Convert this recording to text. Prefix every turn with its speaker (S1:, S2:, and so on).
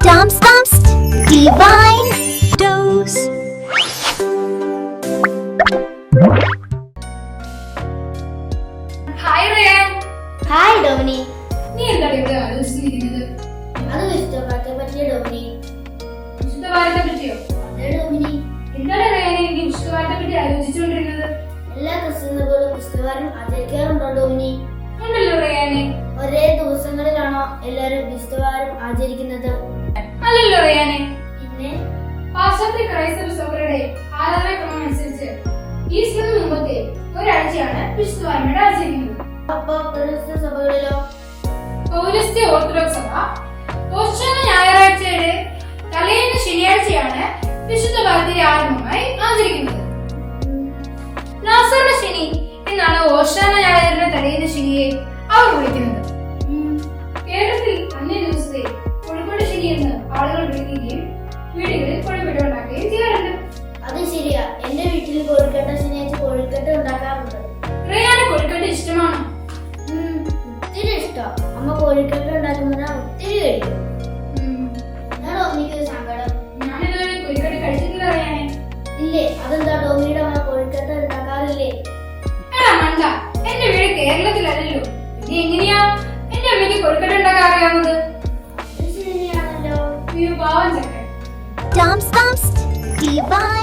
S1: Tom's Divine Dose.
S2: Hi Ryan.
S3: Hi Domini.
S2: നീ എന്താണ് ഇവിടെ ആലോചിച്ചിരിക്കുന്നത്?
S3: അത് വിശുദ്ധവാരത്തെ പറ്റിയ ഡോമിനി.
S2: വിശുദ്ധവാരത്തെ പറ്റിയോ?
S3: അതെ ഡോമിനി.
S2: എന്താണ് റയാനെ നീ വിശുദ്ധവാരത്തെ പറ്റി ആലോചിച്ചുകൊണ്ടിരുന്നത്?
S3: എല്ലാ ക്രിസ്ത്യാനികളും വിശുദ്ധവാരം ആചരിക്കാറുണ്ടോ ഡോമിനി?
S2: ഉണ്ടല്ലോ റയാനെ.
S3: ഒരേ ദിവസങ്ങളിലാണോ എല്ലാവരും വിശുദ്ധവാരം ആചരിക്കുന്നത്?
S2: അല്ലല്ലോ റയാനെ.
S3: പിന്നെ
S2: പാശ്ചാത്യ ക്രൈസ്തവ സഭകളുടെ ആരാധനാക്രമം അനുസരിച്ച് ഈസ്റ്ററിന് മുമ്പത്തെ ഒരാഴ്ചയാണ് വിശുദ്ധവാരമായിട്ട് ആചരിക്കുന്നത്.
S3: അപ്പൊ ക്രിസ്ത്യ സഭകളിലോ?
S2: പൗരസ്ത്യ ഓർത്തഡോക്സ് സഭ ഓശാന ഞായറാഴ്ചയുടെ തലേന്ന് ശനിയാഴ്ചയാണ് വിശുദ്ധവാരത്തിന്റെ ആരംഭമായി ആചരിക്കുന്നത്. ലാസറിന്റെ ശനി എന്നാണ് ഓശാന ഞായറിന്റെ തലേന്ന് ശനിയെ അവർ വിളിക്കുന്നത്. കേരളത്തിൽ അന്നേ ദിവസത്തെ കൊഴുക്കട്ട ശനി എന്ന് ആളുകൾ വിളിക്കുകയും വീടുകളിൽ കൊഴുക്കട്ട ഉണ്ടാക്കുകയും ചെയ്യാറുണ്ട്.
S3: അത് ശരിയാ. എന്റെ വീട്ടിൽ കൊഴുക്കട്ട ശനിയാഴ്ച കൊഴുക്കട്ട ഉണ്ടാക്കാറുണ്ട്.
S2: റയാന് കൊഴുക്കട്ട ഇഷ്ടമാണോ?
S3: ഒത്തിരി ഇഷ്ടം. അമ്മ കൊഴുക്കട്ട ഉണ്ടാക്കുമ്പോൾ ഒത്തിരി കഴിക്കും. എന്നാ ഡോമിനിക്ക് സങ്കടം?
S2: ഞാനിതുവരെ കൊഴുക്കട്ട കഴിച്ചിട്ടില്ല റയാനെ.
S3: ഇല്ലേ? അതെന്താ ഡോമിനിയുടെ അമ്മ കൊഴുക്കട്ട ഉണ്ടാക്കാറില്ലേ?
S2: എടാ മണ്ട, എന്റെ വീട് കേരളത്തിലല്ലല്ലോ, പിന്നെ എങ്ങനെയാ എന്റെ അമ്മയ്ക്ക് കൊഴുക്കട്ട ഉണ്ടാക്കാൻ അറിയാവുന്നത്?
S3: അത് ശരിയാണല്ലോ.
S2: പാവം ചക്കൻ.
S1: Tom's Divine